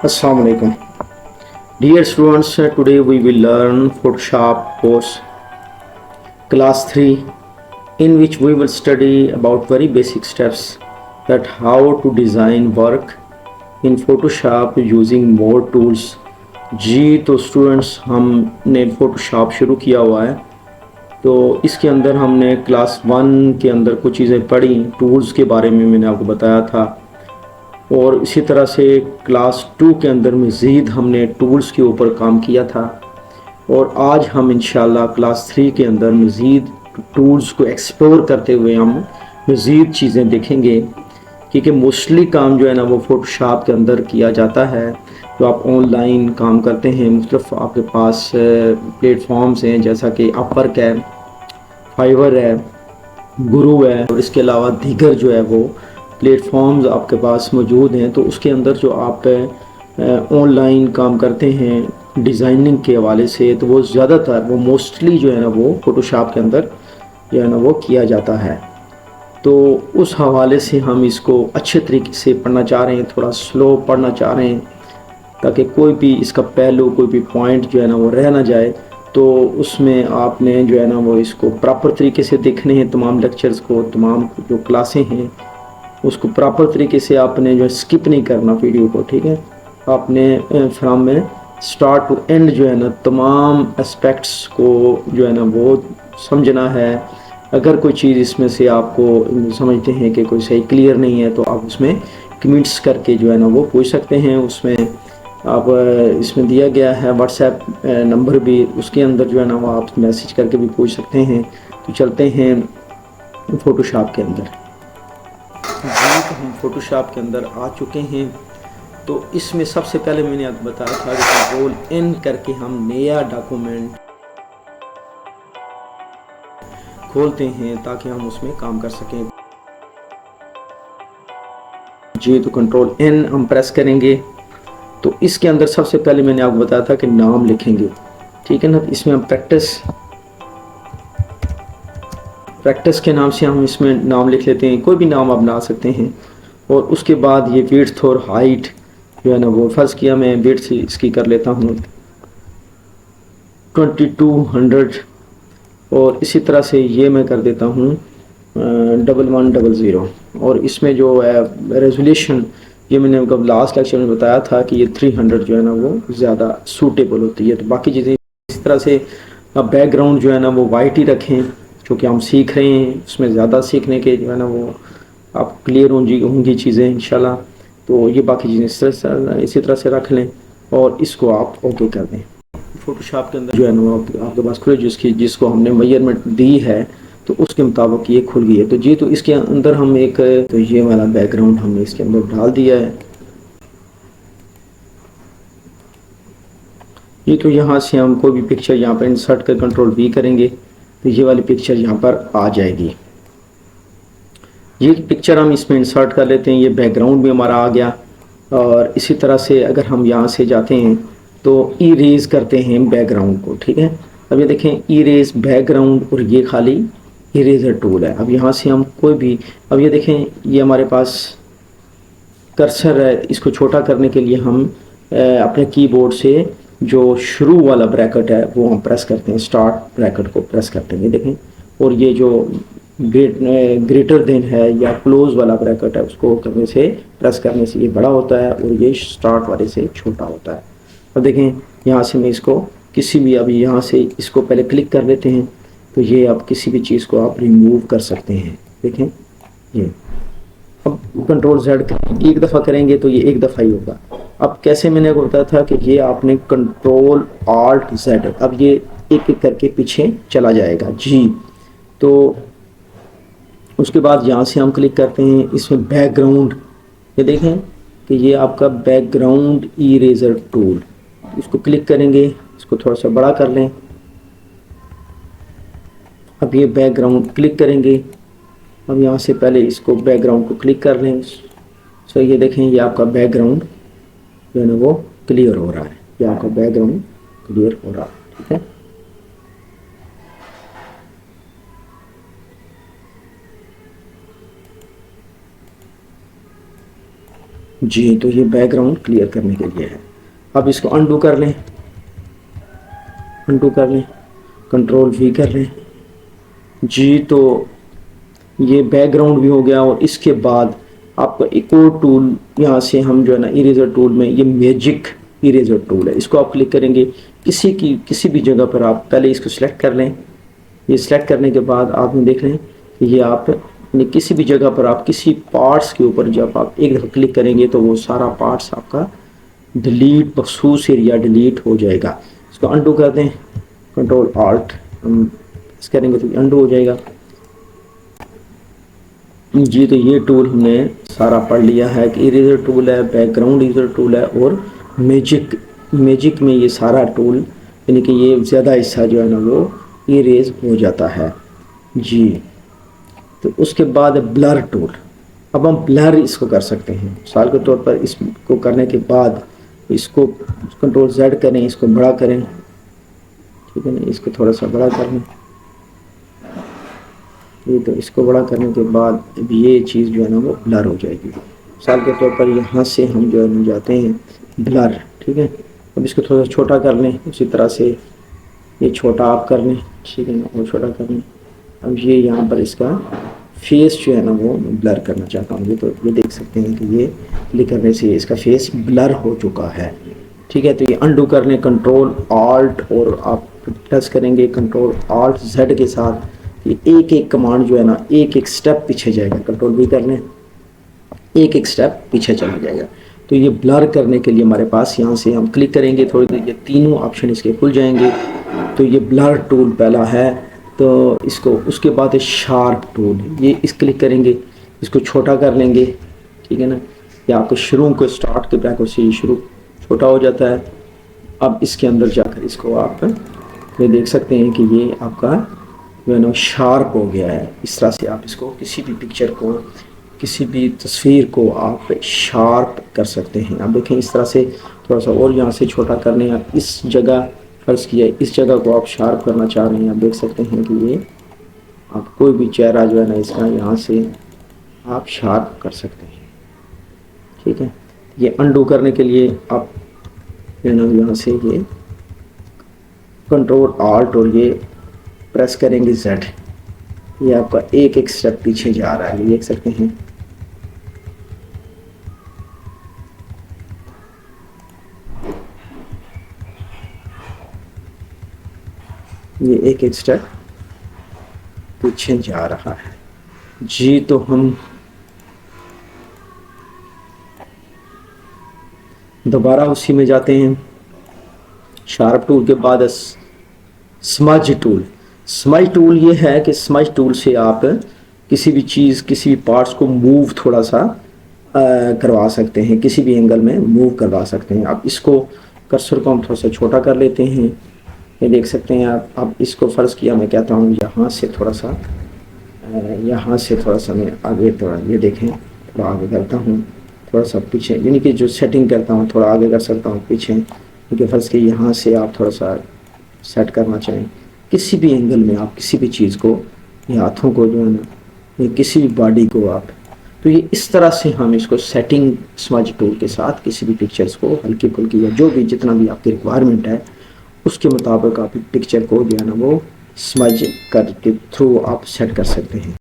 Assalamu alaikum. Dear students, today we will learn Photoshop course class 3, in which we will study about very basic steps that how to design work in Photoshop using more tools. जी तो students हमने Photoshop शुरू किया हुआ है, तो इसके अंदर हमने क्लास 1 के अंदर कुछ चीज़ें पढ़ी, टूल्स के बारे में मैंने आपको बताया था, और इसी तरह से क्लास 2 के अंदर मज़ीद हमने टूल्स के ऊपर काम किया था। और आज हम इंशाल्लाह क्लास 3 के अंदर मज़ीद टूल्स को एक्सप्लोर करते हुए हम मज़ीद चीज़ें देखेंगे, क्योंकि मोस्टली काम जो है ना वो फ़ोटोशॉप के अंदर किया जाता है। तो आप ऑनलाइन काम करते हैं, मुख्तलिफ आपके पास प्लेटफॉर्म्स हैं, जैसा कि अपवर्क है, फाइवर है, गुरु है, और इसके अलावा दीगर जो है वो प्लेटफॉर्म्स आपके पास मौजूद हैं। तो उसके अंदर जो आप ऑनलाइन काम करते हैं डिज़ाइनिंग के हवाले से, तो वो ज़्यादातर वो मोस्टली जो है ना वो फ़ोटोशॉप के अंदर जो है ना वो किया जाता है। तो उस हवाले से हम इसको अच्छे तरीके से पढ़ना चाह रहे हैं, थोड़ा स्लो पढ़ना चाह रहे हैं, ताकि कोई भी इसका पहलू, कोई भी पॉइंट जो है ना वो रह ना जाए। तो उसमें आपने जो है ना वो इसको प्रॉपर तरीके से देखने हैं, तमाम लेक्चर्स को, तमाम जो क्लासें हैं उसको प्रॉपर तरीके से आपने जो स्किप नहीं करना वीडियो को, ठीक है। आपने फ्रॉम में स्टार्ट टू एंड जो है ना तमाम एस्पेक्ट्स को जो है ना वो समझना है। अगर कोई चीज़ इसमें से आपको समझते हैं कि कोई सही क्लियर नहीं है, तो आप उसमें कमेंट्स करके जो है ना वो पूछ सकते हैं। उसमें आप इसमें दिया गया है व्हाट्सएप नंबर भी, उसके अंदर जो है ना वो आप मैसेज करके भी पूछ सकते हैं। तो चलते हैं फ़ोटोशॉप के अंदर। जी तो हम फ़ोटोशॉप के अंदर आ चुके हैं। तो इसमें सबसे पहले मैंने आपको बताया था कि कंट्रोल एन करके हम नया डॉक्यूमेंट खोलते हैं ताकि हम उसमें काम कर सकें। जी तो कंट्रोल एन हम प्रेस करेंगे, तो इसके अंदर सबसे पहले मैंने आपको बताया था कि नाम लिखेंगे, ठीक है ना। इसमें हम प्रैक्टिस के नाम से हम इसमें नाम लिख लेते हैं, कोई भी नाम आप बना सकते हैं। और उसके बाद ये विड्थ और हाइट जो है ना वो फर्ज किया, मैं विड्थ इसकी कर लेता हूँ 2200, और इसी तरह से ये मैं कर देता हूँ 1100। और इसमें जो है रेजोल्यूशन, ये मैंने आपको लास्ट लेक्चर में बताया था कि ये 300 जो है ना वो ज़्यादा सूटेबल होती है। तो बाकी चीज़ें इस तरह से अब बैकग्राउंड जो है ना वो वाइट ही रखें, क्योंकि हम सीख रहे हैं, उसमें ज़्यादा सीखने के जो है ना वो आप क्लियर होंगी चीज़ें इंशाल्लाह। तो ये बाकी चीज़ें इसी तरह से रख लें और इसको आप ओके कर दें। फ़ोटोशॉप के अंदर जो है ना वो आपके पास खुले जिसको हमने मेजरमेंट दी है, तो उसके मुताबिक ये खुल गई है। तो जी तो इसके अंदर हम एक, तो ये वाला बैकग्राउंड हमने इसके अंदर डाल दिया है। ये तो यहाँ से हम कोई भी पिक्चर यहाँ पर इंसर्ट कर कंट्रोल वी करेंगे, तो ये वाली पिक्चर यहाँ पर आ जाएगी। ये पिक्चर हम इसमें इंसर्ट कर लेते हैं, ये बैकग्राउंड भी हमारा आ गया। और इसी तरह से अगर हम यहाँ से जाते हैं तो इरेज करते हैं बैकग्राउंड को, ठीक है। अब ये देखें इरेज बैकग्राउंड, और ये खाली इरेजर टूल है। अब यहाँ से हम कोई भी, अब ये देखें ये हमारे पास कर्सर है, इसको छोटा करने के लिए हम अपने कीबोर्ड से जो शुरू वाला ब्रैकेट है वो हम प्रेस करते हैं, स्टार्ट ब्रैकेट को प्रेस करते हैं, ये देखें। और ये जो ग्रेटर देन है या क्लोज वाला ब्रैकेट है, उसको करने से, प्रेस करने से ये बड़ा होता है, और ये स्टार्ट वाले से छोटा होता है। अब देखें यहाँ से मैं इसको किसी भी, अभी यहाँ से इसको पहले क्लिक कर लेते हैं, तो ये आप किसी भी चीज़ को आप रिमूव कर सकते हैं, देखें ये। अब कंट्रोल Z एक दफ़ा करेंगे तो ये एक दफ़ा ही होगा। अब कैसे, मैंने आपको बताया था कि ये आपने कंट्रोल Alt Z, अब ये एक एक करके पीछे चला जाएगा जी। तो उसके बाद यहाँ से हम क्लिक करते हैं इसमें बैकग्राउंड, ये देखें कि ये आपका बैकग्राउंड इरेजर टूल, इसको क्लिक करेंगे, इसको थोड़ा सा बड़ा कर लें। अब ये बैकग्राउंड क्लिक करेंगे, अब यहाँ से पहले इसको बैकग्राउंड को क्लिक कर लें। सो ये देखें ये आपका बैकग्राउंड जो है ना वो क्लियर हो रहा है, ये आपका बैकग्राउंड क्लियर हो रहा है, ठीक है। جی تو یہ بیک گراؤنڈ کلیئر کرنے کے لیے ہے. اب اس کو انڈو کر لیں, انڈو کر لیں, کنٹرول وی کر لیں. جی تو یہ بیک گراؤنڈ بھی ہو گیا. اور اس کے بعد آپ کا ایک اور ٹول یہاں سے ہم جو ہے نا اریزر ٹول میں, یہ میجک اریزر ٹول ہے, اس کو آپ کلک کریں گے. کسی بھی جگہ پر آپ پہلے اس کو سلیکٹ کر لیں. یہ سلیکٹ کرنے کے بعد آپ نے دیکھ لیں کہ یہ آپ کسی بھی جگہ پر آپ کسی پارٹس کے اوپر جب آپ ایک دفعہ کلک کریں گے تو وہ سارا پارٹس آپ کا ڈیلیٹ, مخصوص ایریا ڈیلیٹ ہو جائے گا. اس کو انڈو کر دیں, کنٹرول آلٹ اس کریں گے تو انڈو ہو جائے گا. جی تو یہ ٹول ہم نے سارا پڑھ لیا ہے کہ اریزر ٹول ہے, بیک گراؤنڈ اریزر ٹول ہے, اور میجک میں یہ سارا ٹول یعنی کہ یہ زیادہ حصہ جو ہے نا وہ اریز ہو جاتا ہے. جی تو اس کے بعد بلر ٹول. اب ہم بلر اس کو کر سکتے ہیں. مثال کے طور پر اس کو کرنے کے بعد اس کو کنٹرول زیڈ کریں, اس کو بڑا کریں, ٹھیک ہے نا, اس کو تھوڑا سا بڑا کر لیں. یہ تو اس کو بڑا کرنے کے بعد اب یہ چیز جو ہے نا وہ بلر ہو جائے گی. مثال کے طور پر یہاں سے ہم جو ہے جاتے ہیں بلر, ٹھیک ہے. اب اس کو تھوڑا سا چھوٹا کر لیں, اسی طرح سے یہ چھوٹا آپ کر لیں, ٹھیک ہے نا, اور چھوٹا کر لیں. اب یہ یہاں پر اس کا فیس جو ہے نا وہ بلر کرنا چاہتا ہوں. یہ تو یہ دیکھ سکتے ہیں کہ یہ کلک کرنے سے اس کا فیس بلر ہو چکا ہے, ٹھیک ہے. تو یہ انڈو کر لیں, کنٹرول آلٹ اور آپ پلس کریں گے کنٹرول آلٹ زیڈ کے ساتھ. یہ ایک ایک کمانڈ جو ہے نا ایک ایک سٹیپ پیچھے جائے گا. کنٹرول بھی کر لیں, ایک ایک سٹیپ پیچھے چلا جائے گا. تو یہ بلر کرنے کے لیے ہمارے پاس یہاں سے ہم کلک کریں گے, تھوڑی دیر یہ تینوں آپشن اس کے کھل جائیں گے. تو یہ بلر ٹول پہلا ہے. تو اس کو اس کے بعد شارپ ٹول, یہ اس کلک کریں گے, اس کو چھوٹا کر لیں گے, ٹھیک ہے نا. یا آپ کو شروع کو اسٹارٹ کے بیک سے شروع چھوٹا ہو جاتا ہے. اب اس کے اندر جا کر اس کو آپ یہ دیکھ سکتے ہیں کہ یہ آپ کا جو ہے نا شارپ ہو گیا ہے. اس طرح سے آپ اس کو کسی بھی پکچر کو, کسی بھی تصویر کو آپ شارپ کر سکتے ہیں. آپ دیکھیں اس طرح سے تھوڑا سا اور یہاں سے چھوٹا کرنے, آپ اس جگہ فرض کیا اس جگہ کو آپ شارپ کرنا چاہ رہے ہیں. آپ دیکھ سکتے ہیں کہ یہ آپ کوئی بھی چہرہ جو ہے نا اس کا یہاں سے آپ شارپ کر سکتے ہیں, ٹھیک ہے. یہ انڈو کرنے کے لیے آپ جو ہے نا یہاں سے یہ کنٹرول آلٹ اور یہ پریس کریں گے زیڈ, یہ آپ کا ایک ایک سٹیپ پیچھے جا رہا ہے, یہ دیکھ سکتے ہیں. یہ ایک ایک سٹیپ پیچھے جا رہا ہے. جی تو ہم دوبارہ اسی میں جاتے ہیں. شارپ ٹول کے بعد سمج ٹول. سمج ٹول یہ ہے کہ سمج ٹول سے آپ کسی بھی چیز, کسی بھی پارٹس کو موو تھوڑا سا کروا سکتے ہیں, کسی بھی اینگل میں موو کروا سکتے ہیں. اب اس کو کرسر کو ہم تھوڑا سا چھوٹا کر لیتے ہیں, یہ دیکھ سکتے ہیں آپ. اب اس کو فرض کیا میں کہتا ہوں یہاں سے تھوڑا سا میں آگے, تھوڑا یہ دیکھیں تھوڑا آگے کرتا ہوں, تھوڑا سا پیچھے, یعنی کہ جو سیٹنگ کرتا ہوں تھوڑا آگے کر سکتا ہوں, پیچھے, کیونکہ فرض کہ یہاں سے آپ تھوڑا سا سیٹ کرنا چاہیں کسی بھی اینگل میں, آپ کسی بھی چیز کو, یہ ہاتھوں کو جو ہے نا, یہ کسی بھی باڈی کو آپ, تو یہ اس طرح سے ہم اس کو سیٹنگ سمج ٹول کے ساتھ کسی بھی پکچرز کو ہلکی پھلکی یا جو بھی جتنا بھی آپ کی ریکوائرمنٹ ہے اس کے مطابق آپ پکچر کو جو ہے نا وہ سمج کر کے تھرو آپ سیٹ کر سکتے ہیں.